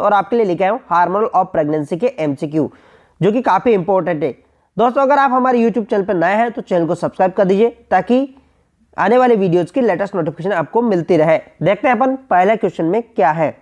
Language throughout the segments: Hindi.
और आपके लिए लेके आया हूँ हार्मोनल ऑफ प्रेगनेंसी के एमसीक्यू, जो कि काफी इंपॉर्टेंट है। दोस्तों अगर आप हमारे यूट्यूब चैनल पर नए हैं तो चैनल को सब्सक्राइब कर दीजिए ताकि आने वाले वीडियोज की लेटेस्ट नोटिफिकेशन आपको मिलती रहे। देखते हैं अपन पहले क्वेश्चन में क्या है।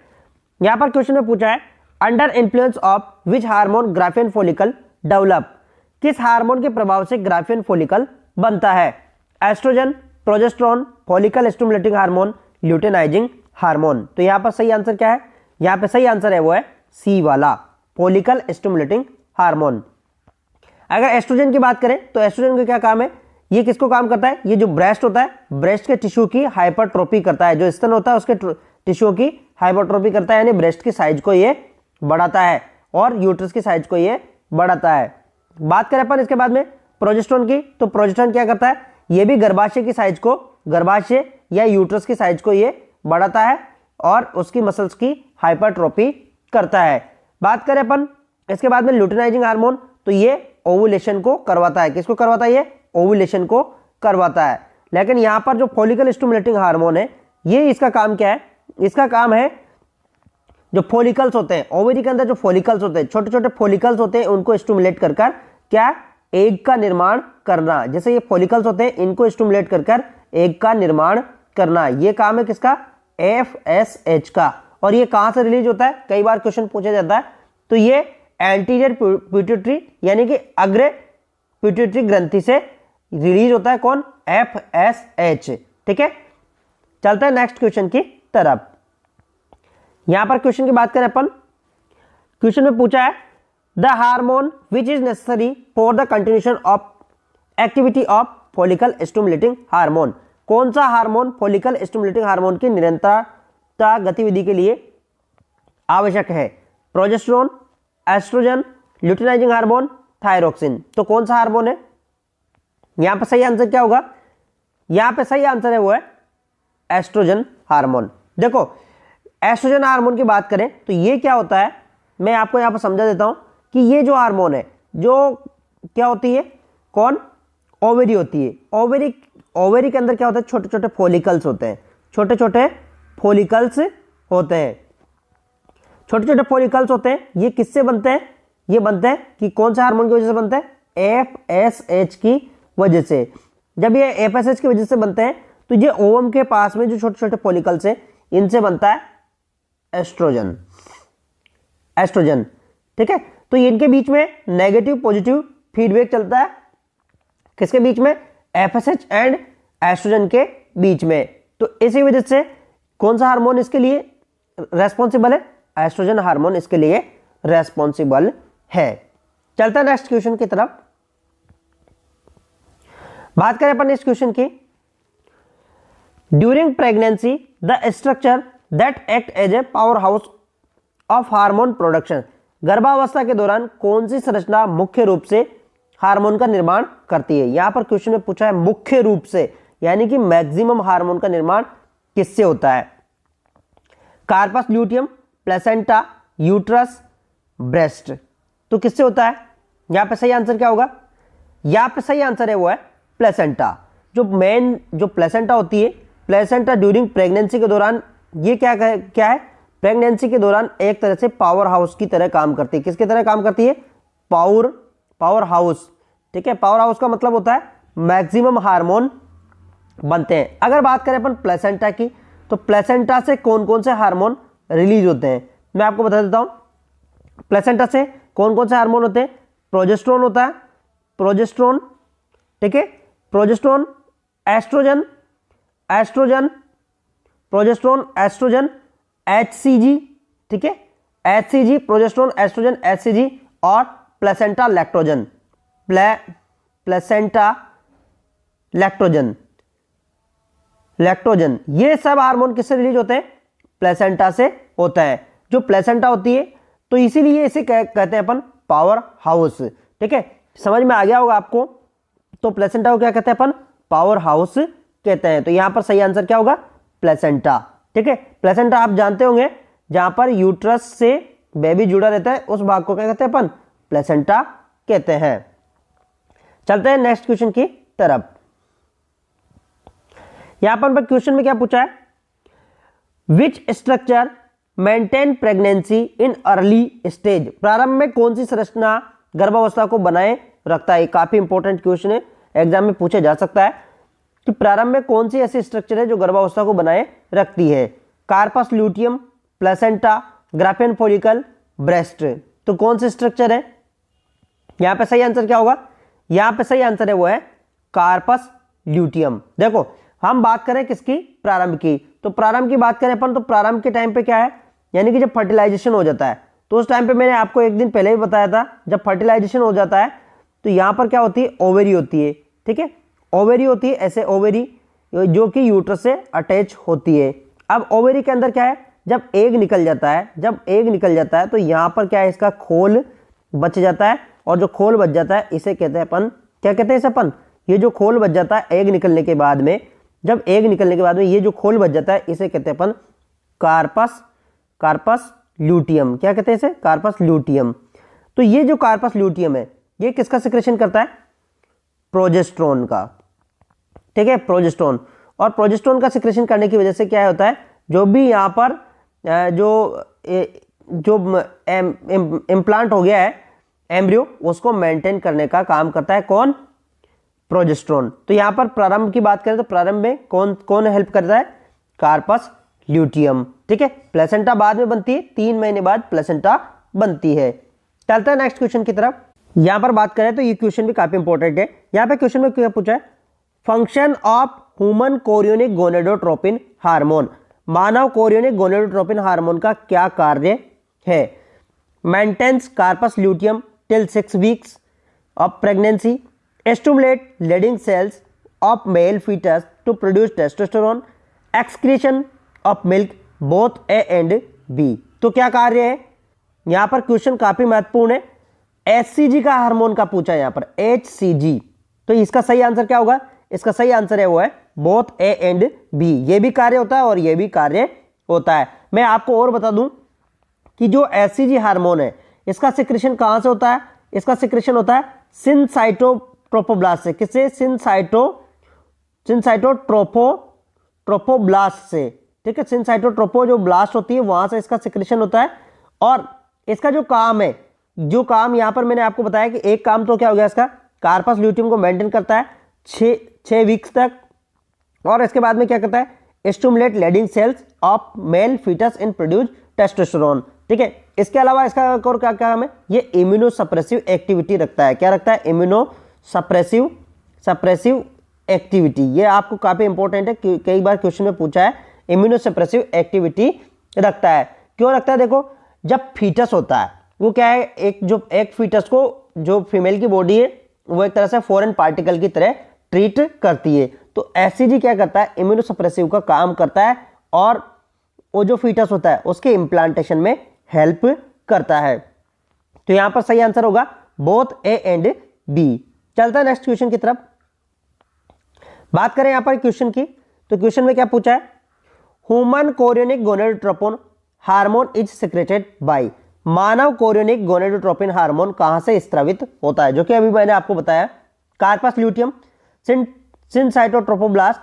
यहाँ पर क्वेश्चन में पूछा है under influence of which hormone graafian follicle develop, किस हार्मोन के प्रभाव से ग्राफियन फॉलिकल बनता है? Oestrogen, progesterone, follicle stimulating hormone, luteinising hormone. तो यहाँ पर सही आंसर क्या है? यहाँ पे सही आंसर है वो है सी वाला, फॉलिकल स्टिमुलेटिंग हार्मोन। अगर एस्ट्रोजन की बात करें तो एस्ट्रोजन का क्या काम है? ये किसको काम करता है? ये जो ब्रेस्ट होता है, ब्रेस्ट के टिश्यू की हाइपरट्रोफी करता है। जो स्तन होता है उसके टिश्यू की हाइपरट्रोफी करता है, यानी ब्रेस्ट की साइज को ये बढ़ाता है और यूट्रस की साइज को ये बढ़ाता है। बात करें अपन इसके बाद में प्रोजेस्टेरोन की, तो प्रोजेस्टेरोन क्या करता है? ये भी गर्भाशय की साइज को, गर्भाशय या यूट्रस की साइज को ये बढ़ाता है और उसकी मसल्स की हाइपरट्रोफी करता है। बात करें अपन इसके बाद में ल्यूटेनाइजिंग हार्मोन, तो ये ओवुलेशन को करवाता है। किसको करवाता है? ये ओवुलेशन को करवाता है। लेकिन यहां पर जो फॉलिकल स्टिमुलेटिंग हार्मोन है, ये इसका काम क्या है? इसका काम है जो फॉलिकल्स होते हैं, ओवरी के अंदर जो फॉलिकल्स होते हैं, छोटे छोटे फॉलिकल्स होते हैं, उनको स्टिमुलेट कर क्या एग का निर्माण करना। जैसे ये फॉलिकल्स होते हैं, इनको स्टिमुलेट कर एग का निर्माण करना, ये काम है किसका? FSH का। और ये कहां से रिलीज होता है? कई बार क्वेश्चन पूछा जाता है। तो ये एंटीरियर पिट्यूटरी यानी कि अग्र पिट्यूटरी ग्रंथि से रिलीज होता है। कौन? FSH। ठीक है, चलते हैं नेक्स्ट क्वेश्चन की तरफ। यहां पर क्वेश्चन की बात करें अपन, क्वेश्चन में पूछा है the hormone which is necessary for the continuation of activity of follicle stimulating hormone. कौन सा हार्मोन फॉलिकल स्टिमुलेटिंग हार्मोन की निरंतरता गतिविधि के लिए आवश्यक है? Progesterone, oestrogen, luteinising hormone, thyroxine. तो कौन सा हार्मोन है? यहां पर सही आंसर क्या होगा? यहां पे सही आंसर है वो है एस्ट्रोजन हार्मोन। देखो एस्ट्रोजन हार्मोन की बात करें तो ये क्या होता है, मैं आपको यहां पर समझा देता हूं कि ये जो हार्मोन है, जो क्या होती है? कौन? ओवेरी होती है। ओवेरी के अंदर क्या होता है? छोटे छोटे फॉलिकल्स होते हैं, छोटे छोटे फॉलिकल्स होते हैं, छोटे छोटे फॉलिकल्स होते हैं। ये किससे बनते हैं? ये बनते हैं कि कौन सा हार्मोन की वजह से बनते हैं? FSH की वजह से। जब ये FSH की वजह से बनते हैं तो ये ओवम के पास में जो छोटे छोटे फॉलिकल्स हैं, इनसे बनता है एस्ट्रोजन। एस्ट्रोजन, ठीक है। तो इनके बीच में नेगेटिव पॉजिटिव फीडबैक चलता है। किसके बीच में? FSH एंड एस्ट्रोजन के बीच में। तो इसी वजह से कौन सा हार्मोन इसके लिए रेस्पॉन्सिबल है? एस्ट्रोजन हार्मोन इसके लिए रेस्पॉन्सिबल है। चलता है नेक्स्ट क्वेश्चन की तरफ। बात करें अपन इस क्वेश्चन की, during pregnancy the structure that act as a powerhouse of hormone production. गर्भावस्था के दौरान कौन सी संरचना मुख्य रूप से हार्मोन का निर्माण करती है? यहां पर क्वेश्चन में पूछा है मुख्य रूप से, यानी कि मैक्सिमम हार्मोन का निर्माण किससे होता है? Corpus luteum, placenta, uterus, breast. तो किससे होता है? यहां पे सही आंसर क्या होगा? यहां पे सही आंसर है वो है प्लेसेंटा। जो प्लेसेंटा होती है, प्लेसेंटा ड्यूरिंग प्रेगनेंसी के दौरान ये क्या है? प्रेगनेंसी के दौरान एक तरह से पावर हाउस की तरह काम करती है। किसकी तरह काम करती है? Power house. ठीक है, पावर हाउस का मतलब होता है मैक्सिमम हार्मोन बनते हैं। अगर बात करें अपन प्लेसेंटा की, तो प्लेसेंटा से कौन कौन से हार्मोन रिलीज होते हैं मैं आपको बता देता हूं। प्लेसेंटा से कौन कौन से हार्मोन होते हैं? प्रोजेस्टेरोन होता है, प्रोजेस्टेरोन, ठीक है, progesterone, oestrogen, progesterone, oestrogen, HCG, ठीक है, HCG, प्रोजेस्टेरोन, एस्ट्रोजन, HCG और प्लेसेंटा लैक्टोजन, प्लेसेंटा लैक्टोजन। ये सब हार्मोन किससे रिलीज होते हैं? प्लेसेंटा से होता है। जो प्लेसेंटा होती है तो इसीलिए इसे कहते हैं अपन पावर हाउस। ठीक है, समझ में आ गया होगा आपको। तो प्लेसेंटा को क्या कहते हैं अपन? पावर हाउस कहते हैं। तो यहां पर सही आंसर क्या होगा? प्लेसेंटा। ठीक है, प्लेसेंटा आप जानते होंगे, जहां पर यूट्रस से बेबी जुड़ा रहता है उस भाग को क्या कहते हैं अपन? प्लेसेंटा कहते हैं। चलते हैं नेक्स्ट क्वेश्चन की तरफ। यहां पर क्वेश्चन में क्या पूछा है? Which structure maintain pregnancy in early stage, प्रारंभ में कौन सी संरचना गर्भावस्था को बनाए रखता है? काफी इंपॉर्टेंट क्वेश्चन है, एग्जाम में पूछा जा सकता है कि प्रारंभ में कौन सी ऐसी स्ट्रक्चर है जो गर्भावस्था को बनाए रखती है? Corpus luteum, placenta, graafian follicle, breast. तो कौन सी स्ट्रक्चर है? यहां पे सही आंसर क्या होगा? यहां पे सही आंसर है वो है कार्पस ल्यूटियम। देखो हम बात करें किसकी? प्रारंभ की। तो प्रारंभ की बात करें अपन, तो प्रारंभ के टाइम पे क्या है, यानी कि जब फर्टिलाइजेशन हो जाता है, तो उस टाइम पे मैंने आपको एक दिन पहले ही बताया था, जब फर्टिलाइजेशन हो जाता है तो यहां पर क्या होती है? ओवेरी होती है। ठीक है, ओवेरी होती है, ऐसे ओवेरी जो कि यूट्रस से अटैच होती है। अब ओवेरी के अंदर क्या है, जब एग निकल जाता है, जब एग निकल जाता है तो यहां पर क्या है, इसका खोल बच जाता है, और जो खोल बच जाता है इसे कहते हैं अपन, क्या कहते हैं इसे अपन? ये जो खोल बच जाता है एग निकलने के बाद में, जब एग निकलने के बाद में ये जो खोल बच जाता है इसे कहते हैं अपन कार्पस ल्यूटियम। क्या कहते हैं इसे? Corpus luteum. तो ये जो कार्पस ल्यूटियम है ये किसका सिक्रेशन करता है? प्रोजेस्टेरोन का। ठीक है, प्रोजेस्टेरोन। और प्रोजेस्टेरोन का सिक्रेशन करने की वजह से क्या होता है, जो भी यहाँ पर जो इम्प्लांट हो गया है एम्ब्रियो, उसको मेंटेन करने का काम करता है कौन? प्रोजेस्टेरोन। तो यहां पर प्रारंभ की बात करें तो प्रारंभ में कौन कौन हेल्प करता है? Corpus luteum. ठीक है, प्लेसेंटा बाद में बनती है, 3 महीने बाद प्लेसेंटा बनती है। चलते हैं नेक्स्ट क्वेश्चन की तरफ। यहां पर बात करें तो ये क्वेश्चन भी काफी इंपॉर्टेंट है। यहां पे क्वेश्चन में क्या पूछा है? Function of human chorionic gonadotropin hormone, मानव कोरियोनिक गोनेडोट्रोपिन हार्मोन का क्या कार्य है? Maintains corpus luteum till 6 weeks of pregnancy, stimulate leading cells of male fetus to produce testosterone, excretion of milk, both A and B। तो क्या कार्य है? यहां पर क्वेश्चन काफी महत्वपूर्ण है। HCG का हार्मोन का पूछा है यहां पर, HCG। तो इसका सही आंसर क्या होगा? इसका सही आंसर है वो है बोथ A and B। ये भी कार्य होता है और ये भी कार्य होता है। मैं आपको और बता दूं कि जो HCG हार्मोन है इसका सिक्रेशन कहां से होता है? इसका सिक्रेशन होता है सिनसाइटोट्रोफोब्लास्ट से। किससे? सिनसाइटोट्रोफोब्लास्ट से। ठीक है, सिनसाइटोट्रोफो जो ब्लास्ट होती है वहां से इसका सिक्रेशन होता है। और इसका जो काम है, जो काम यहां पर मैंने आपको बताया कि एक काम तो क्या हो गया इसका, कार्पस ल्यूटियम को मेंटेन करता है 6 वीक्स तक, और इसके बाद में क्या करता है? Stimulate leading cells of male foetus in produce testosterone. ठीक है, इसके अलावा इसका और क्या काम है? ये इम्यूनो सप्रेसिव एक्टिविटी रखता है। क्या रखता है? Immuno suppressive activity. ये आपको काफी इंपॉर्टेंट है, कई बार क्वेश्चन में पूछा है। इम्यूनो सप्रेसिव एक्टिविटी रखता है। क्यों रखता है? देखो जब फीटस होता है वो क्या है, एक फीटस को जो फीमेल की बॉडी है वो एक तरह से फॉरेन पार्टिकल की तरह ट्रीट करती है। तो एचसीजी क्या करता है? इम्यूनो सप्रेसिव का काम करता है, और वो जो फीटस होता है उसके इम्प्लांटेशन में हेल्प करता है। तो यहां पर सही आंसर होगा बोथ ए एंड बी। चलता है नेक्स्ट क्वेश्चन की तरफ। बात करें यहां पर क्वेश्चन की, तो क्वेश्चन में क्या पूछा है? Human chorionic gonadotropin hormone is secreted by, Manav chorionic gonadotropin hormone कहां से स्रावित होता है? जो कि अभी मैंने आपको बताया, corpus luteum, syncytiotrophoblast,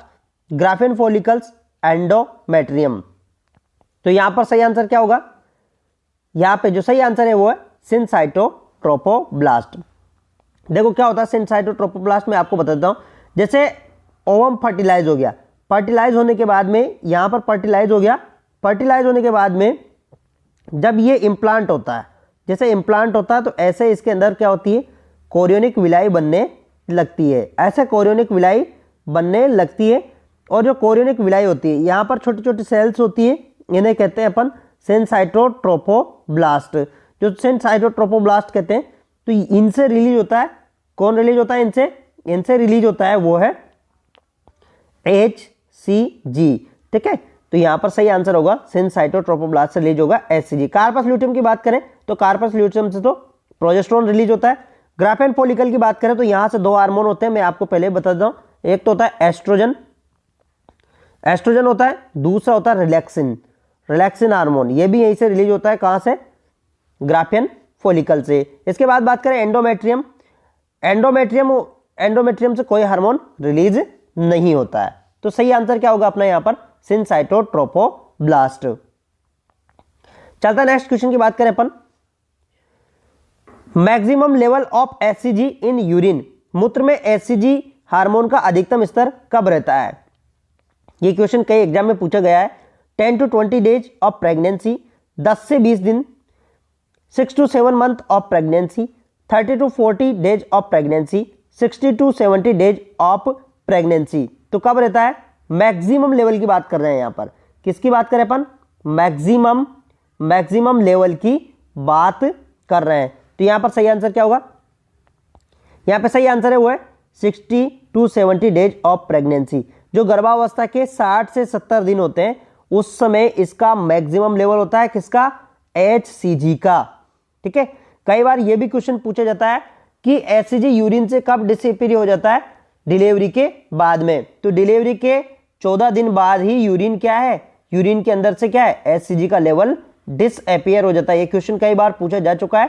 graafian follicles, endometrium. तो यहां पर सही आंसर क्या होगा? यहां पे जो सही आंसर है वो है सिनसाइटोट्रोफोब्लास्ट। देखो क्या होता है सिनसाइटोट्रोफोब्लास्ट में, आपको बताता हूं। जैसे ओवम फर्टिलाइज हो गया, फर्टिलाइज होने के बाद में यहां पर फर्टिलाइज हो गया, फर्टिलाइज होने के बाद में जब ये इंप्लांट होता है, जैसे इंप्लांट होता है तो ऐसे इसके अंदर क्या होती है? कोरियोनिक विलाई बनने लगती है। ऐसे कोरियोनिक विलाई बनने लगती है, और जो कोरियोनिक विलाई होती है यहां पर छोटी छोटी सेल्स होती है, इन्हें कहते हैं अपन सिनसाइटोट्रोफोब्लास्ट। जो सिनसाइटोट्रोफोब्लास्ट कहते हैं, तो इनसे रिलीज होता है, कौन रिलीज होता है इनसे रिलीज होता है वो है HCG। ठीक है, तो यहां पर सही आंसर होगा सिनसाइटोट्रोफोब्लास्ट से रिलीज होगा HCG। कार्पस ल्यूटियम की बात करें तो कार्पस ल्यूटियम से तो प्रोजेस्टेरोन रिलीज होता है। ग्राफियन फॉलिकल की बात करें तो यहां से 2 हार्मोन होते हैं, मैं आपको पहले बता देता हूं। एक तो होता है एस्ट्रोजन होता है, दूसरा होता है रिलैक्सिन हार्मोन। ये भी यहीं से रिलीज होता है, कहां से? ग्राफियन फॉलिकल से। इसके बाद बात करें एंडोमेट्रियम से कोई हार्मोन रिलीज नहीं होता है। तो सही आंसर क्या होगा अपना यहां पर? सिनसाइटोट्रोफोब्लास्ट। चलता है नेक्स्ट क्वेश्चन की बात करें अपन। Maximum level of HCG in urine, मूत्र में एचसीजी हार्मोन का अधिकतम स्तर कब रहता है? ये क्वेश्चन कई एग्जाम में पूछा गया है। 10 to 20 डेज ऑफ प्रेगनेंसी, 10 से 20 दिन, 6 to 7 month of pregnancy, 30 to 40 days of pregnancy, 60 to 70 days of pregnancy. तो कब रहता है? मैक्सिमम लेवल की बात कर रहे हैं यहां पर। किसकी बात करें अपन? मैक्सिमम लेवल की बात कर रहे हैं। तो यहां पर सही आंसर क्या होगा? यहां पे सही आंसर है वो है 60 to 70 डेज ऑफ प्रेगनेंसी। जो गर्भावस्था के 60 से 70 दिन होते हैं उस समय इसका मैक्सिमम लेवल होता है किसका? एचसीजी का। ठीक है, कई बार यह भी क्वेश्चन पूछा जाता है कि एचसीजी यूरिन से कब डिसअपीयर हो जाता है? डिलीवरी के बाद में। तो डिलीवरी के 14 दिन बाद ही यूरिन क्या है? यूरिन के अंदर से क्या है? एचसीजी का लेवल डिसअपीयर हो जाता है। ये क्वेश्चन कई बार पूछा जा चुका है।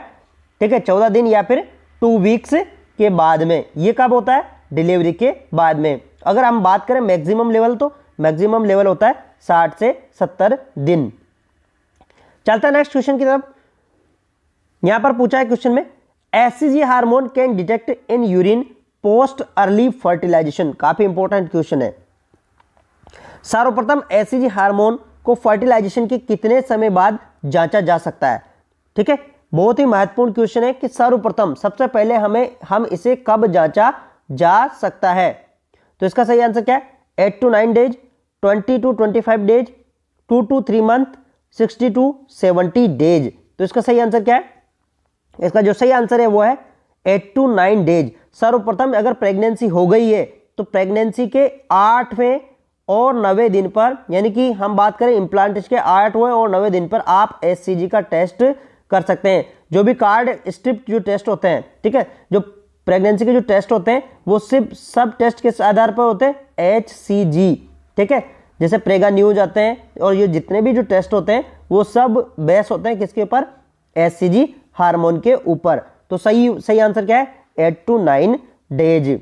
ठीक है, 14 दिन या फिर 2 वीक्स के बाद में। ये कब होता है? डिलीवरी के बाद में। अगर हम बात करें मैक्सिमम लेवल, तो मैक्सिमम लेवल होता है 60 से 70 दिन। चलता है नेक्स्ट क्वेश्चन की तरफ। यहां पर पूछा है क्वेश्चन में, HCG hormone can detect in urine post early fertilisation. काफी इंपॉर्टेंट क्वेश्चन है। सर्वप्रथम एचसीजी हार्मोन को फर्टिलाइजेशन के कितने समय बाद जांचा जा सकता है? ठीक है, बहुत ही महत्वपूर्ण क्वेश्चन है कि सर्वप्रथम सबसे पहले हम इसे कब जांचा जा सकता है? तो इसका सही आंसर क्या है? 8 to 9 days, 20 to 25 days, 2 to 3 month, 60 to 70 days. तो इसका सही आंसर क्या है? इसका जो सही आंसर है वो है 8 to 9 डेज। सर्वप्रथम अगर प्रेगनेंसी हो गई है तो प्रेगनेंसी के 8वें और 90 दिन पर, यानी कि हम बात करें इम्प्लांटेशन के 8वें और 90 दिन पर आप एचसीजी का टेस्ट कर सकते हैं। जो भी कार्ड स्ट्रिप जो टेस्ट होते हैं, ठीक है, जो प्रेगनेंसी के जो टेस्ट होते हैं वो सिर्फ सब टेस्ट के आधार पर होते हैं एचसीजी। ठीक है, जैसे प्रेगा न्यूज आते हैं और ये जितने भी जो टेस्ट होते हैं वो सब बेस होते हैं किसके ऊपर? एचसीजी हार्मोन के ऊपर। तो सही आंसर क्या है? 8 to 9 डेज।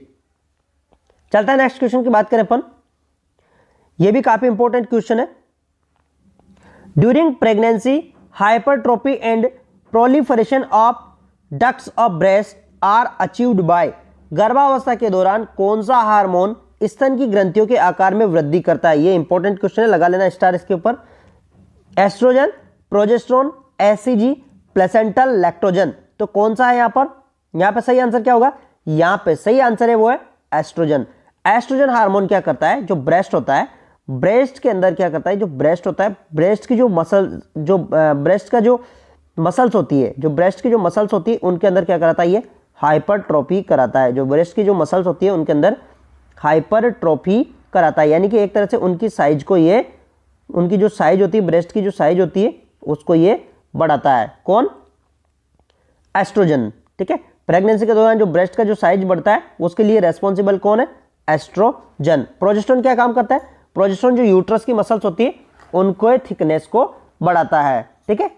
चलता है नेक्स्ट क्वेश्चन की बात करें अपन। ये भी काफी इंपॉर्टेंट क्वेश्चन है। During pregnancy hypertrophy and proliferation of ducts of breast are achieved by. गर्भावस्था के दौरान कौन सा हार्मोन स्तन की ग्रंथियों के आकार में वृद्धि करता है? ये इंपॉर्टेंट क्वेश्चन है, लगा लेना स्टार इसके ऊपर। Estrogen, progesterone, HCG, placental lactogen. तो कौन सा है यहां पर? यहां पे सही आंसर क्या होगा? यहां पे सही आंसर है वो है एस्ट्रोजन। एस्ट्रोजन हार्मोन क्या करता है? जो ब्रेस्ट होता है, ब्रेस्ट के अंदर क्या करता है? जो ब्रेस्ट होता है, ब्रेस्ट की जो मसल, जो ब्रेस्ट का जो मसल्स होती है, जो ब्रेस्ट की जो मसल्स होती है उनके अंदर क्या कराता है? ये हाइपरट्रोफी कराता है। जो ब्रेस्ट की जो मसल्स होती है उनके अंदर हाइपरट्रोफी कराता है, यानी कि एक तरह से उनकी साइज को ये, उनकी जो साइज होती है, ब्रेस्ट की जो साइज होती है उसको ये बढ़ाता है। कौन? एस्ट्रोजन। ठीक है, प्रेगनेंसी के दौरान जो ब्रेस्ट का जो साइज बढ़ता है उसके लिए रेस्पॉन्सिबल कौन है? एस्ट्रोजन। प्रोजेस्टेरोन क्या काम करता है? प्रोजेस्टेरोन जो यूट्रस की मसल्स होती है उनको थिकनेस को बढ़ाता है। ठीक है,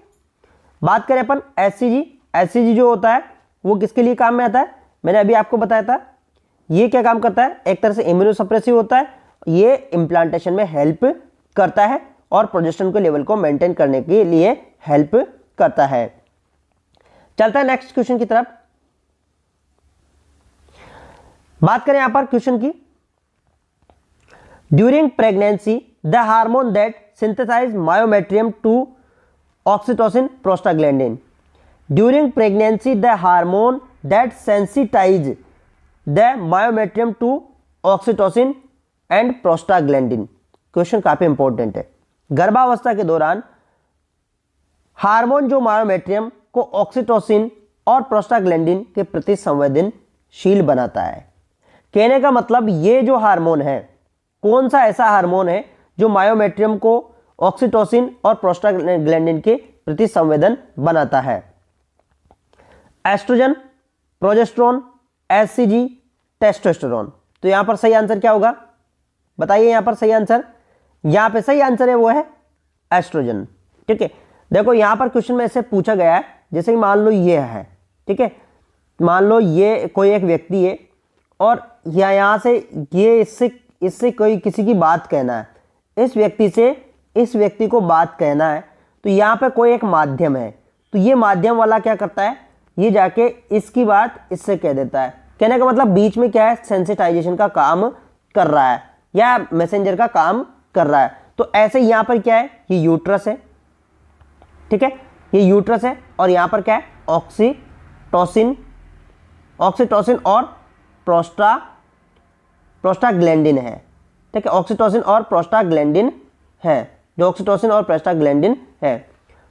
बात करें अपन एचसीजी। एचसीजी जो होता है वो किसके लिए काम में आता है? मैंने अभी आपको बताया था। ये क्या काम करता है? एक तरह से इम्यूनोसप्रेसिव होता है। ये इम्प्लांटेशन में हेल्प करता है और प्रोजेस्टेरोन के लेवल को मेंटेन करने के लिए हेल्प करता है। चलता है नेक्स्ट क्वेश्चन की तरफ। बात करें यहां पर क्वेश्चन की, during pregnancy the hormone that synthesise myometrium to oxytocin prostaglandin. During pregnancy the hormone that sensitise the myometrium to oxytocin and prostaglandin. Question काफी इंपॉर्टेंट है। गर्भावस्था के दौरान हार्मोन जो मायोमेट्रियम को ऑक्सीटोसिन और प्रोस्टाग्लैंडिन के प्रति संवेदनशील बनाता है। कहने का मतलब ये जो हार्मोन है, कौन सा ऐसा हार्मोन है जो मायोमेट्रियम को ऑक्सीटोसिन और प्रोस्टाग्लैंडिन के प्रति संवेदन बनाता है? Oestrogen, progesterone, HCG, testosterone. तो यहां पर सही आंसर क्या होगा? बताइए यहां पर सही आंसर। यहां पे सही आंसर है वो है एस्ट्रोजन। ठीक है, देखो यहां पर क्वेश्चन में ऐसे पूछा गया है, जैसे कि मान लो ये है, ठीक है, मान लो ये कोई एक व्यक्ति है और यहां से ये इससे कोई किसी की बात कहना है, इस व्यक्ति को बात कहना है, तो यहाँ पे कोई एक माध्यम है, तो ये माध्यम वाला क्या करता है, ये जाके इसकी बात इससे कह देता है। कहने का मतलब बीच में क्या है, सेंसिटाइजेशन का काम कर रहा है या मैसेंजर का काम कर रहा है। तो ऐसे यहाँ पर क्या है, ये यूट्रस है, ठीक है, ये यूट्रस है, और यहाँ पर क्या है, ऑक्सीटोसिन और प्रोस्टाग्लैंडिन है, ठीक है, ऑक्सीटोसिन और प्रोस्टाग्लैंडिन है, जो ऑक्सीटोसिन और प्रोस्टाग्लैंडिन है।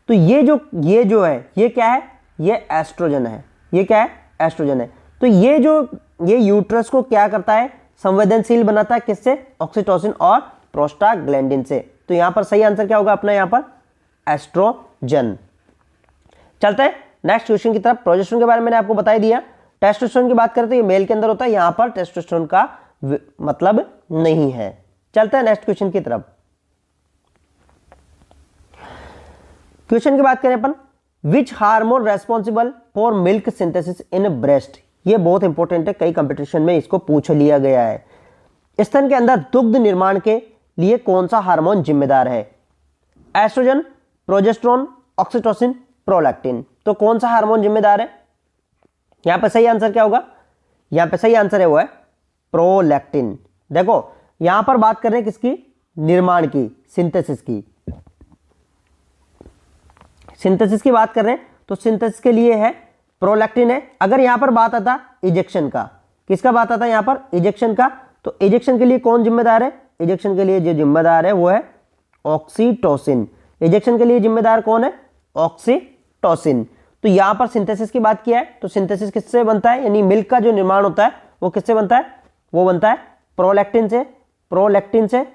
तो ये जो है ये क्या है, ये एस्ट्रोजन है, ये क्या है, एस्ट्रोजन है। तो ये यूट्रस को क्या करता है, संवेदनशील बनाता है, किससे, ऑक्सीटोसिन और प्रोस्टाग्लैंडिन से। तो यहां पर सही आंसर क्या होगा अपना, यहां पर एस्ट्रोजन। चलते हैं नेक्स्ट क्वेश्चन की तरफ। प्रोजेस्टेरोन के बारे में मैंने आपको बता ही दिया। टेस्टोस्टेरोन की बात करें तो ये मेल के अंदर होता है, यहां पर टेस्टोस्टेरोन का मतलब नहीं है। चलते हैं नेक्स्ट क्वेश्चन की तरफ। क्वेश्चन की बात करें अपन, which hormone responsible for milk synthesis in breast. ये बहुत इंपॉर्टेंट है, कई कंपटीशन में इसको पूछ लिया गया है। स्तन के अंदर दुग्ध निर्माण के लिए कौन सा हार्मोन जिम्मेदार है, एस्ट्रोजन, प्रोजेस्टेरोन, ऑक्सीटोसिन, प्रोलैक्टिन। तो कौन सा हार्मोन जिम्मेदार है, यहां पर सही आंसर क्या होगा, यहां पर सही आंसर है वो है प्रोलैक्टिन। देखो यहां पर बात कर रहे हैं किसकी, निर्माण की, सिंथेसिस की, सिंथेसिस की बात कर रहे हैं, तो सिंथेसिस के लिए है प्रोलैक्टिन है। अगर यहां पर बात आता इजेक्शन का, किसका बात आता है यहां पर, इजेक्शन का, तो इजेक्शन के लिए कौन जिम्मेदार है, इजेक्शन के लिए जो जिम्मेदार है वो है ऑक्सीटोसिन। इजेक्शन के लिए जिम्मेदार कौन है, ऑक्सीटोसिन। तो यहां पर सिंथेसिस की बात किया है, तो सिंथेसिस किससे बनता है, यानी मिल्क का जो निर्माण होता है वो किससे बनता है, वो बनता है प्रोलैक्टिन से, प्रोलैक्टिन से,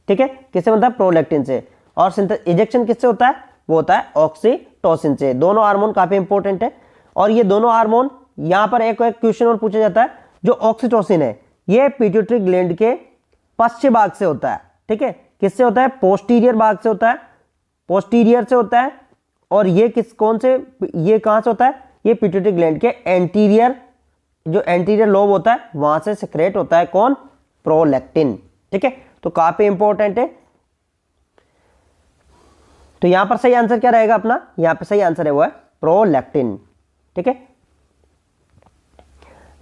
ठीक है, किससे बनता है, प्रोलैक्टिन से। और इजेक्शन किससे होता है, वो होता है ऑक्सीटोसिन से। दोनों हार्मोन काफी इंपॉर्टेंट है। और ये दोनों हार्मोन, यहां पर एक क्वेश्चन और पूछा जाता है, जो ऑक्सीटोसिन है ये पिट्यूटरी ग्लैंड के पश्चिम भाग से होता है, ठीक है, किससे होता है, पोस्टीरियर भाग से होता है, पोस्टीरियर से होता है। और ये कौन से, ये कहां से होता है, ये पिट्यूटरी ग्लैंड के एंटीरियर, जो एंटीरियर लोब होता है वहां से सिक्रेट होता है कौन, प्रोलैक्टिन, ठीक है। तो काफी इंपॉर्टेंट है। तो यहां पर सही आंसर क्या रहेगा अपना, यहां पर सही आंसर है वो है प्रोलैक्टिन, ठीक है।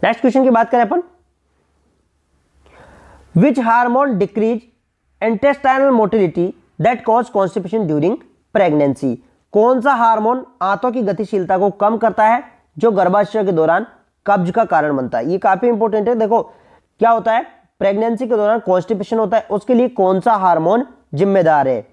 नेक्स्ट क्वेश्चन की बात करें अपन, which hormone decrease intestinal motility that cause constipation during pregnancy. कौन सा हार्मोन आंतों की गतिशीलता को कम करता है जो गर्भाशय के दौरान कब्ज का कारण बनता है। ये काफी इंपॉर्टेंट है। देखो क्या होता है, प्रेगनेंसी के दौरान कॉन्स्टिपेशन होता है, उसके लिए कौन सा हार्मोन जिम्मेदार है,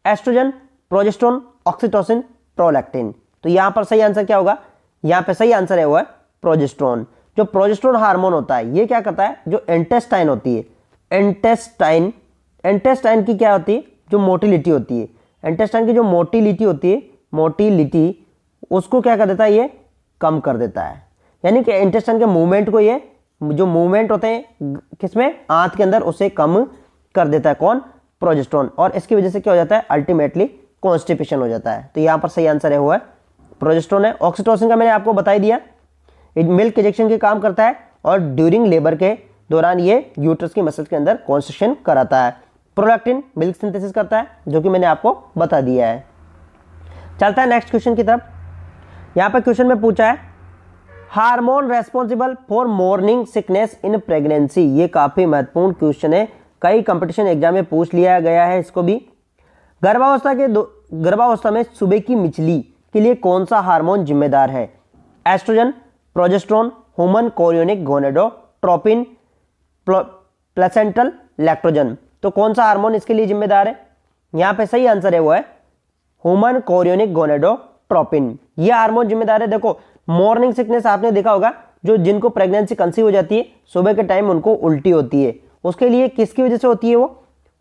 एस्ट्रोजन, प्रोजेस्टेरोन, ऑक्सीटोसिन, प्रोलैक्टिन। तो यहां पर सही आंसर क्या होगा, यहां पर सही आंसर है वो है प्रोजेस्टेरोन। जो प्रोजेस्टेरोन हार्मोन होता है ये क्या करता है, जो इंटेस्टाइन होती है, इंटेस्टाइन की क्या होती है, जो मोटिलिटी होती है, इंटेस्टाइन की जो मोटिलिटी होती है, मोटिलिटी उसको क्या कर देता है, ये कम कर देता है। यानी कि इंटेस्टाइन के मूवमेंट को, ये जो मूवमेंट होते हैं किसमें, आंत के अंदर, उसे कम कर देता है कौन, प्रोजेस्टेरोन। और इसकी वजह से क्या हो जाता है, अल्टीमेटली कॉन्स्टिपेशन हो जाता है। तो यहां पर सही आंसर है वो है प्रोजेस्टेरोन है। ऑक्सीटोसिन का मैंने आपको बता ही दिया, मिल्क इंजेक्शन के काम करता है और ड्यूरिंग लेबर के दौरान ये यूट्रस की मसल्स के अंदर कॉन्स्ट्रिक्शन कराता है। प्रोलैक्टिन मिल्क सिंथेसिस करता है, जो कि मैंने आपको बता दिया है। चलता है नेक्स्ट क्वेश्चन की तरफ। यहां पर क्वेश्चन में पूछा है, hormone responsible for morning sickness in pregnancy. ये काफी महत्वपूर्ण क्वेश्चन है, कई कंपटीशन एग्जाम में पूछ लिया गया है इसको भी। गर्भावस्था में सुबह की मिचली के लिए कौन सा हार्मोन जिम्मेदार है, oestrogen, progesterone, human chorionic gonadotropin, placental lactogen. तो कौन सा हार्मोन इसके लिए जिम्मेदार है, यहां पे सही आंसर है वो है ह्यूमन कोरियोनिक गोनेडोट्रोपिन। ये हार्मोन जिम्मेदार है। देखो मॉर्निंग सिकनेस आपने देखा होगा, जो जिनको प्रेगनेंसी कंसीव हो जाती है सुबह के टाइम उनको उल्टी होती है, उसके लिए किसकी वजह से होती है, वो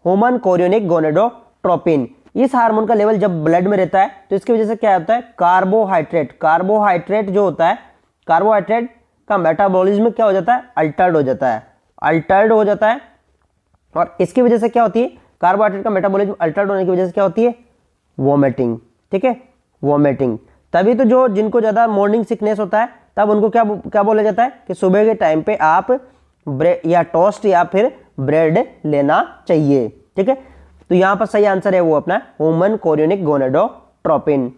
ह्यूमन कोरियोनिक गोनेडोट्रोपिन। इस हार्मोन का लेवल जब ब्लड में रहता है तो इसकी वजह से क्या होता है, कार्बोहाइड्रेट जो होता है, कार्बोहाइड्रेट का मेटाबॉलिज्म क्या हो जाता है, अल्टर्ड हो जाता है। और इसकी वजह से क्या होती है, कार्बोहाइड्रेट का मेटाबॉलिज्म अल्टर्ड होने की वजह से क्या होती है, वोमिटिंग, ठीक है, वोमिटिंग। तभी तो जो जिनको ज्यादा मॉर्निंग सिकनेस होता है तब उनको क्या बोला जाता है कि सुबह के टाइम पे आप ब्रेड या टोस्ट या फिर ब्रेड लेना चाहिए, ठीक है। तो यहां पर सही आंसर है वो अपना ह्यूमन कोरियोनिक गोनेडोट्रोपिन।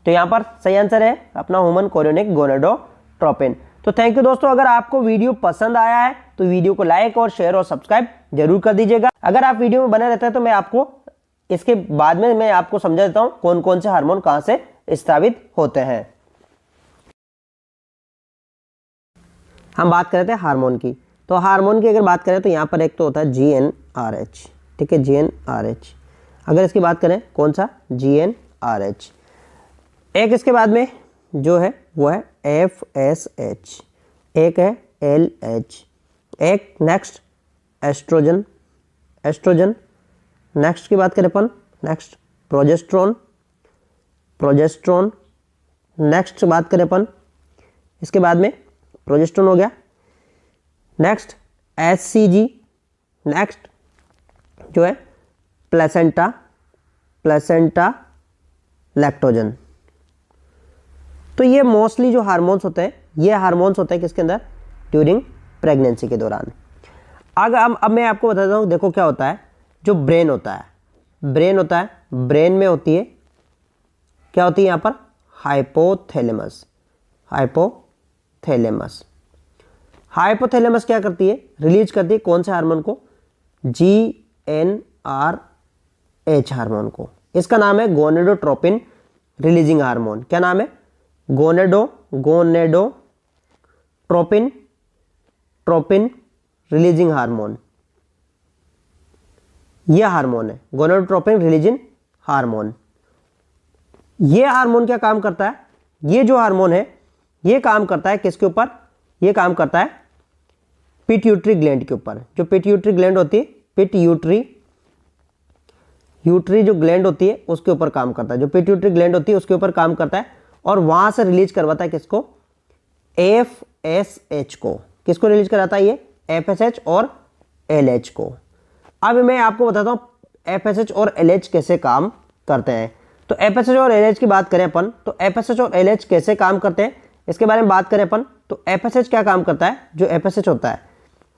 तो यहां पर सही आंसर है अपना ह्यूमन कोरियोनिक गोनेडोट्रोपिन। तो थैंक यू दोस्तों, अगर आपको वीडियो पसंद आया है तो वीडियो को लाइक और शेयर और सब्सक्राइब जरूर कर दीजिएगा। अगर आप वीडियो में बने रहते हैं तो मैं आपको इसके बाद में मैं आपको समझा देता हूं कौन कौन से हार्मोन कहां से स्रावित होते हैं। हम बात कर रहे थे हार्मोन की, तो हार्मोन की अगर बात करें तो यहां पर एक तो होता है GnRH, ठीक है, GnRH। अगर इसकी बात करें कौन सा, GnRH। एक इसके बाद में जो है वो है FSH, एक है LH, एक नेक्स्ट एस्ट्रोजन, एस्ट्रोजन। नेक्स्ट की बात करें अपन, नेक्स्ट प्रोजेस्ट्रॉन, प्रोजेस्ट्रॉन। नेक्स्ट बात करें अपन, इसके बाद में प्रोजेस्ट्रॉन हो गया। नेक्स्ट HCG, नेक्स्ट जो है प्लेसेंटा, प्लेसेंटा लैक्टोजन। तो ये मोस्टली जो हार्मोन्स होते हैं, ये हार्मोन्स होते हैं किसके अंदर, ड्यूरिंग प्रेगनेंसी के दौरान। अब मैं आपको बताता हूँ, देखो क्या होता है, जो ब्रेन होता है, ब्रेन होता है, ब्रेन में होती है क्या होती है यहाँ पर, हाइपोथैलेमस, हाइपोथैलेमस। हाइपोथैलेमस क्या करती है, रिलीज करती है कौन से हार्मोन को, GnRH हार्मोन को। इसका नाम है गोनेडोट्रोपिन रिलीजिंग हार्मोन। क्या नाम है, गोनेडोट्रोपिन, ट्रोपिन रिलीजिंग हार्मोन। यह हार्मोन है गोनेडोट्रोपिन रिलीजिंग हार्मोन। यह हार्मोन क्या काम करता है, ये जो हार्मोन है ये काम करता है किसके ऊपर, ये काम करता है पिट्यूटरी ग्लैंड के ऊपर। जो पिट्यूटरी ग्लैंड होती है, पिट्यूटरी जो ग्लैंड होती है उसके ऊपर काम करता है, जो पिट्यूटरी ग्लैंड होती है उसके ऊपर काम करता है और वहां से रिलीज करवाता है किसको, FSH को। किसको रिलीज कराता है ये, FSH और LH को। अब मैं आपको बताता हूं FSH और LH कैसे काम करते हैं। तो FSH और LH की बात करें अपन, तो FSH और LH कैसे काम करते हैं इसके बारे में बात करें अपन, तो FSH क्या काम करता है, जो FSH होता है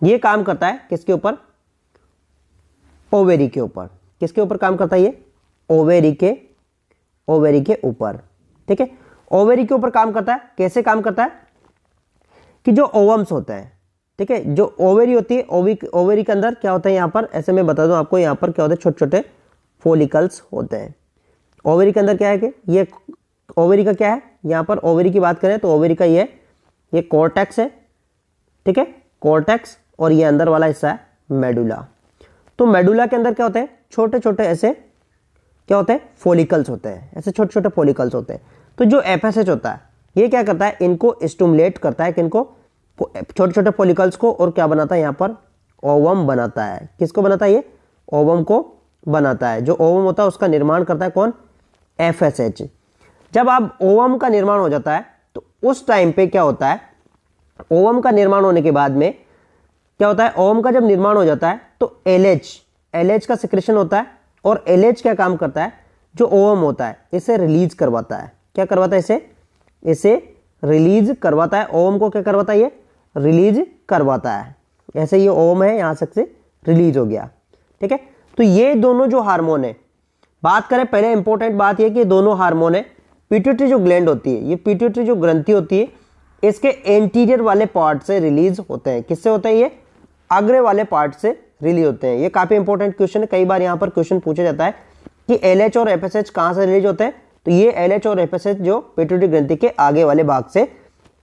ये काम करता है किसके ऊपर, ओवेरी के ऊपर। किसके ऊपर काम करता है ये, ओवेरी के ऊपर, ठीक है, ओवेरी के ऊपर काम करता है। कैसे काम करता है कि जो ओवम्स होते हैं, ठीक है, जो ओवेरी होती है, ओवेरी के अंदर क्या होता है, यहाँ पर ऐसे मैं बता दूं आपको, यहाँ पर क्या होता है, छोटे छोटे फॉलिकल्स होते हैं। ओवेरी के अंदर क्या है कि ये ओवेरी का क्या है, यहाँ पर ओवेरी की बात करें तो ओवेरी का ये कॉर्टेक्स है, ठीक है, कॉर्टेक्स, और ये अंदर वाला हिस्सा है मेडुला। तो मेडुला के अंदर क्या होते हैं, छोटे छोटे ऐसे क्या होते हैं, फॉलिकल्स होते हैं, ऐसे छोटे छोटे फॉलिकल्स होते हैं। तो जो FSH होता है ये क्या करता है, इनको स्टिमुलेट करता है, किनको, छोटे छोटे फॉलिकल्स को, और क्या बनाता है यहाँ पर, ओवम बनाता है। किसको बनाता है ये, ओवम को बनाता है। जो ओवम होता है उसका निर्माण करता है कौन, FSH। जब आप ओवम का निर्माण हो जाता है तो उस टाइम पे क्या होता है, ओवम का निर्माण होने के बाद में क्या होता है, ओवम का जब निर्माण हो जाता है तो LH का सिक्रेशन होता है, और LH क्या काम करता है, जो ओवम होता है इसे रिलीज करवाता है। क्या करवाता है, इसे रिलीज करवाता है। ओवम को क्या करवाता है, ये रिलीज करवाता है। ऐसे ये ओवम है, यहां से रिलीज हो गया, ठीक है। तो ये दोनों जो हार्मोन है, बात करें पहले इंपॉर्टेंट बात ये कि दोनों हार्मोन है, पिट्यूटरी जो ग्लैंड होती है, ये पिट्यूटरी जो ग्रंथि होती है इसके एंटीरियर वाले पार्ट से रिलीज होते हैं। किससे होते हैं, ये अग्र वाले पार्ट से रिलीज होते हैं। ये काफी इंपॉर्टेंट क्वेश्चन है, कई बार यहाँ पर क्वेश्चन पूछा जाता है कि LH और FSH कहां से रिलीज होते हैं, तो ये LH और FSH जो पिट्यूटरी ग्रंथि के आगे वाले भाग से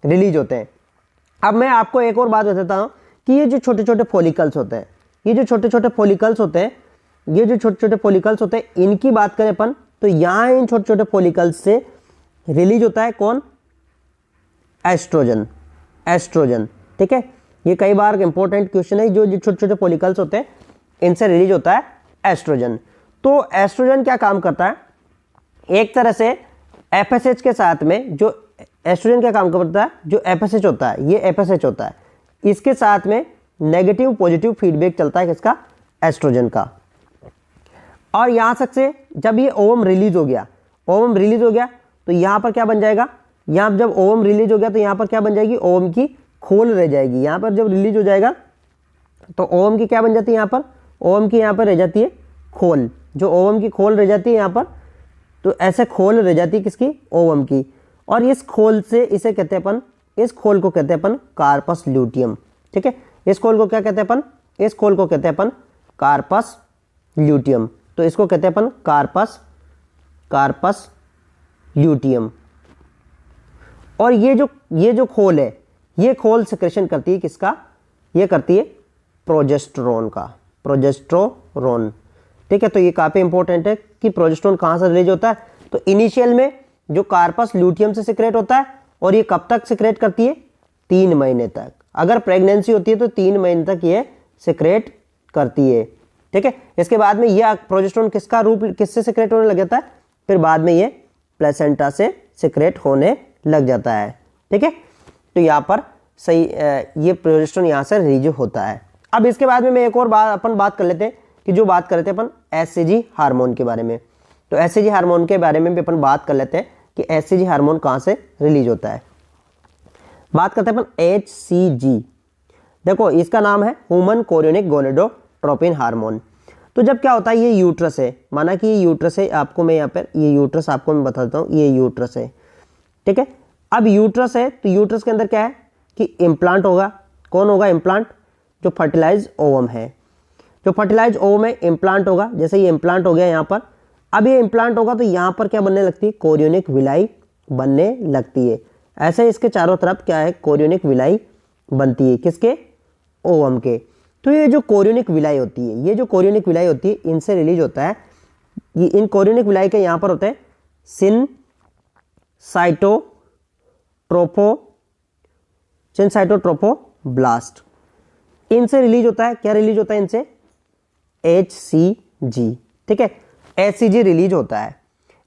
रिलीज होते हैं। अब मैं आपको एक और बात बताता हूं कि ये जो छोटे छोटे फॉलिकल्स होते हैं, ये जो छोटे छोटे फॉलिकल्स होते हैं, ये जो छोटे छोटे फॉलिकल्स होते हैं, इनकी बात करें अपन तो यहां इन छोटे छोटे फॉलिकल्स से रिलीज होता है कौन, एस्ट्रोजन, ठीक है। ये कई बार इंपॉर्टेंट क्वेश्चन है, जो छोटे छोटे फॉलिकल्स होते हैं इनसे रिलीज होता है एस्ट्रोजन। तो एस्ट्रोजन क्या काम करता है, एक तरह से FSH के साथ में, जो एस्ट्रोजन क्या काम करता है, जो FSH होता है, ये FSH होता है, इसके साथ में नेगेटिव पॉजिटिव फीडबैक चलता है किसका, एस्ट्रोजन का। और यहां तक से जब ये ओवम रिलीज हो गया, तो यहां पर क्या बन जाएगा, यहां जब ओवम रिलीज हो गया तो यहां पर क्या बन जाएगी, ओवम की खोल रह जाएगी। यहां पर जब रिलीज हो जाएगा तो ओवम की क्या बन जाती है, यहां पर ओवम की यहां पर रह जाती है खोल, जो ओवम की खोल रह जाती है यहाँ पर, तो ऐसे खोल रह जाती है किसकी, ओवम की। और इस खोल से इसे कहते हैं अपन, इस खोल को कहते हैं अपन कार्पस ल्यूटियम। ठीक है, इस खोल को क्या कहते हैं अपन, इस खोल को कहते हैं अपन कार्पस ल्यूटियम। तो इसको कहते हैं अपन कार्पस ल्यूटियम। और ये जो खोल है, ये खोल सिक्रेशन करती है किसका, ये करती है प्रोजेस्टेरोन का, प्रोजेस्टेरोन। ठीक है, तो ये काफी इंपॉर्टेंट है कि प्रोजेस्टेरोन कहाँ से रिलीज होता है। तो इनिशियल में जो कार्पस ल्यूटियम से सिक्रेट होता है, और ये कब तक सिक्रेट करती है, 3 महीने तक। अगर प्रेगनेंसी होती है तो 3 महीने तक ये सिक्रेट करती है। ठीक है, इसके बाद में ये प्रोजेस्टेरोन किसका रूप, किससे सिक्रेट होने लग जाता है, फिर बाद में ये प्लेसेंटा से सिक्रेट होने लग जाता है। ठीक है, तो यहाँ पर सही ये प्रोजेस्टेरोन यहाँ से रिलीज होता है। अब इसके बाद में एक और अपन बात कर लेते हैं कि जो बात कर रहे थे अपन एचसीजी हार्मोन के बारे में। तो एचसीजी हार्मोन के बारे में भी अपन बात कर लेते हैं कि एचसीजी हार्मोन कहाँ से रिलीज होता है। बात करते हैं अपन एचसीजी। देखो इसका नाम है ह्यूमन कोरियोनिक गोनेडोट्रोपिन हार्मोन। तो जब क्या होता है, ये यूट्रस है, माना कि ये यूट्रस है, आपको मैं यहाँ पर ये यूट्रस आपको मैं बता देता हूँ, ये यूट्रस है। ठीक है, अब यूट्रस है तो यूट्रस के अंदर क्या है कि इम्प्लांट होगा। कौन होगा इम्प्लांट, जो फर्टिलाइज ओवम है, जो फर्टिलाइज ओवम में इम्प्लांट होगा। जैसे ये इम्प्लांट हो गया यहाँ पर, अब ये इम्प्लांट होगा तो यहाँ पर क्या बनने लगती है, कोरियोनिक विलाई बनने लगती है। ऐसे इसके चारों तरफ क्या है, कोरियोनिक विलाई बनती है, किसके, ओवम के। तो ये जो कोरियोनिक विलाई होती है, ये जो कोरियोनिक विलाई होती है, इनसे रिलीज होता है, ये इन कोरियोनिक विलाई के यहाँ पर होते हैं सिनसाइटोट्रोफोब्लास्ट। इनसे रिलीज होता है, क्या रिलीज होता है इनसे, HCG। ठीक है, HCG रिलीज होता है।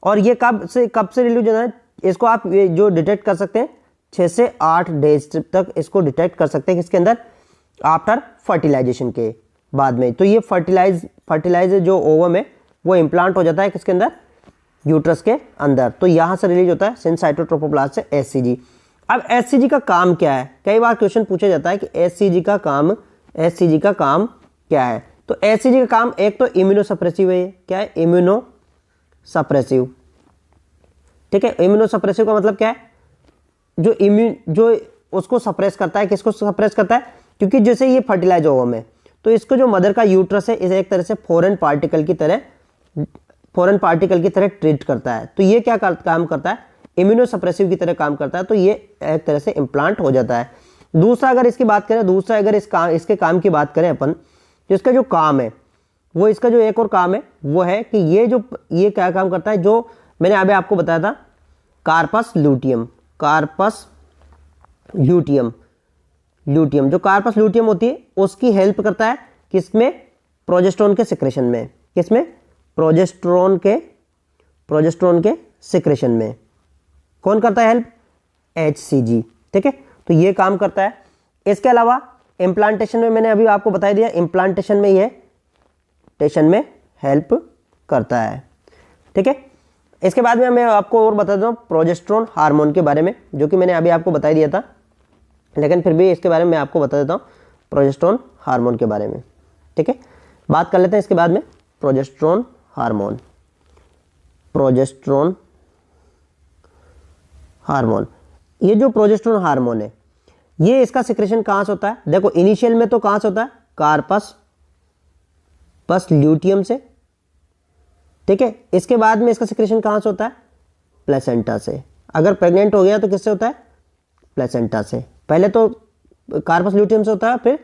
और ये कब से रिलीज होता है, इसको आप जो डिटेक्ट कर सकते हैं 6 से 8 डेज तक इसको डिटेक्ट कर सकते हैं, किसके अंदर, आफ्टर फर्टिलाइजेशन के बाद में। तो ये फर्टिलाइज जो ओवम है वो इम्प्लांट हो जाता है किसके अंदर, यूट्रस के अंदर। तो यहां से रिलीज होता है सिनसाइटोट्रोफोब्लास्ट से HCG। अब HCG का काम क्या है, कई बार क्वेश्चन पूछा जाता है कि HCG का काम क्या है। तो HCG का काम एक तो इम्यूनोसप्रेसिव है, क्या है, इम्यूनोसप्रेसिव। ठीक है, इम्यूनोसप्रेसिव का मतलब क्या है, जो उसको सप्रेस करता है, किसको सप्रेस करता है, क्योंकि जैसे ये फर्टिलाइज ओवम है तो इसको जो मदर का यूट्रस है इसे एक तरह से फॉरेन पार्टिकल की तरह ट्रीट करता है। तो ये क्या काम करता है, इम्यूनोसप्रेसिव की तरह काम करता है। तो ये एक तरह से इम्प्लांट हो जाता है। दूसरा अगर इसकी बात करें, इसके काम की बात करें अपन, तो इसका जो काम है वो, इसका जो एक और काम है वो है कि ये क्या काम करता है, जो मैंने अभी आपको बताया था कार्पस ल्यूटियम, जो कार्पस ल्यूटियम होती है उसकी हेल्प करता है किसमें, प्रोजेस्टेरोन के सिक्रेशन में। किसमें, प्रोजेस्टेरोन के सिक्रेशन में। कौन करता है हेल्प, HCG। ठीक है, तो ये काम करता है। इसके अलावा इम्प्लांटेशन में मैंने अभी आपको बता दिया, इम्प्लांटेशन में ये हेल्प करता है। ठीक है, इसके बाद में मैं आपको और बता देता हूँ प्रोजेस्टेरोन हार्मोन के बारे में, जो कि मैंने अभी आपको बता दिया था, लेकिन फिर भी इसके बारे में मैं आपको बता देता हूँ प्रोजेस्टेरोन हार्मोन के बारे में। ठीक है, बात कर लेते हैं इसके बाद में प्रोजेस्टेरोन हार्मोन। ये जो प्रोजेस्टेरोन हार्मोन है, ये इसका सिक्रेशन कहाँ से होता है, देखो इनिशियल में तो कहाँ से होता है, कार्पस ल्यूटियम से। ठीक है, इसके बाद में इसका सिक्रेशन कहाँ से होता है, प्लेसेंटा से। अगर प्रेग्नेंट हो गया तो किससे होता है, प्लेसेंटा से। पहले तो कार्पस ल्यूटियम से होता है, फिर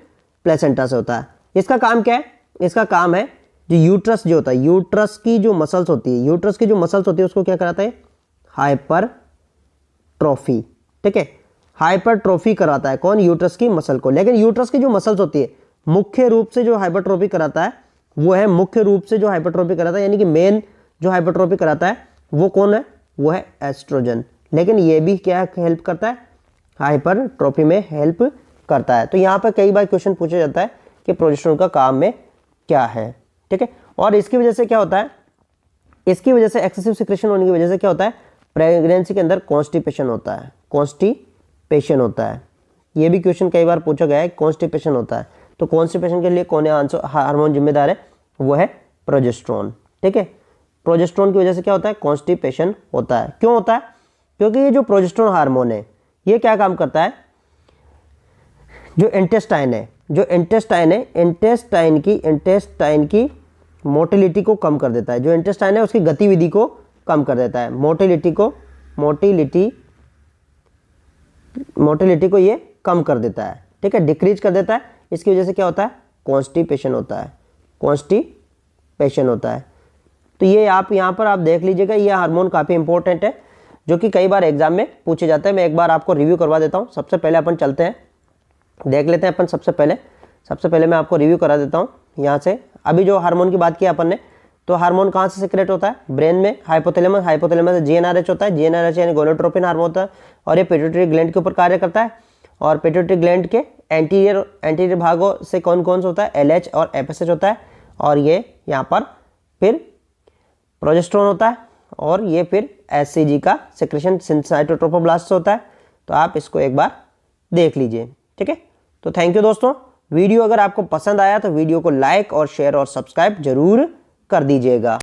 प्लेसेंटा से होता है। इसका काम क्या है, इसका काम है जो यूट्रस जो होता है, यूट्रस की जो मसल्स होती है, उसको क्या कराता है, हाइपरट्रॉफी। ठीक है, हाइपरट्रॉफी कराता है, कौन, यूट्रस की मसल को। लेकिन यूट्रस की जो मसल्स होती है, मुख्य रूप से जो हाइपरट्रॉफी कराता है यानी कि मेन जो हाइपरट्रॉफी कराता है वो कौन है, वो है एस्ट्रोजन। लेकिन ये भी क्या हेल्प करता है, हाइपरट्रॉफी में हेल्प करता है। तो यहाँ पर कई बार क्वेश्चन पूछा जाता है कि प्रोजेस्टेरोन का काम में क्या है। ठीक है, और इसकी वजह से क्या होता है, इसकी वजह से एक्सेसिव सिक्रेशन होने की वजह से क्या होता है, प्रेगनेंसी के अंदर कॉन्स्टिपेशन होता है। ये भी क्वेश्चन कई बार पूछा गया है, कॉन्स्टिपेशन होता है। तो कॉन्स्टिपेशन के लिए कौन हार्मोन जिम्मेदार है, वो है प्रोजेस्टेरोन। ठीक है, प्रोजेस्टेरोन की वजह से क्या होता है, कॉन्स्टिपेशन होता है। क्यों होता है, क्योंकि ये जो प्रोजेस्टेरोन हार्मोन है ये क्या काम करता है, जो इंटेस्टाइन है, जो इंटेस्टाइन है, इंटेस्टाइन की मोटिलिटी को कम कर देता है। जो इंटेस्टाइन है उसकी गतिविधि को कम कर देता है, मोटिलिटी को ये कम कर देता है। ठीक है, डिक्रीज कर देता है। इसकी वजह से क्या होता है, कॉन्स्टिपेशन होता है, कॉन्स्टिपेशन होता है। तो ये आप यहाँ पर आप देख लीजिएगा, ये हार्मोन काफ़ी इंपॉर्टेंट है जो कि कई बार एग्जाम में पूछे जाते हैं। मैं एक बार आपको रिव्यू करवा देता हूँ। सबसे पहले अपन चलते हैं, देख लेते हैं अपन। सबसे पहले मैं आपको रिव्यू करा देता हूँ यहाँ से। अभी जो हार्मोन की बात की अपन ने, तो हार्मोन कहाँ से सिक्रेट होता है, ब्रेन में, हाइपोथैलेमस से जीएनआरएच होता है। जीएनआरएच यानी गोनाडोट्रोपिन हार्मोन होता है और ये पिट्यूटरी ग्लैंड के ऊपर कार्य करता है। और पिट्यूटरी ग्लैंड के एंटीरियर भागों से कौन कौन सा होता है, एलएच और एफएसएच होता है। और ये यहाँ पर फिर प्रोजेस्टेरोन होता है और ये फिर एचसीजी का सेक्रेशन साइटोट्रोफोब्लास्ट होता है। तो आप इसको एक बार देख लीजिए। ठीक है, तो थैंक यू दोस्तों। वीडियो अगर आपको पसंद आया तो वीडियो को लाइक और शेयर और सब्सक्राइब जरूर कर दीजिएगा।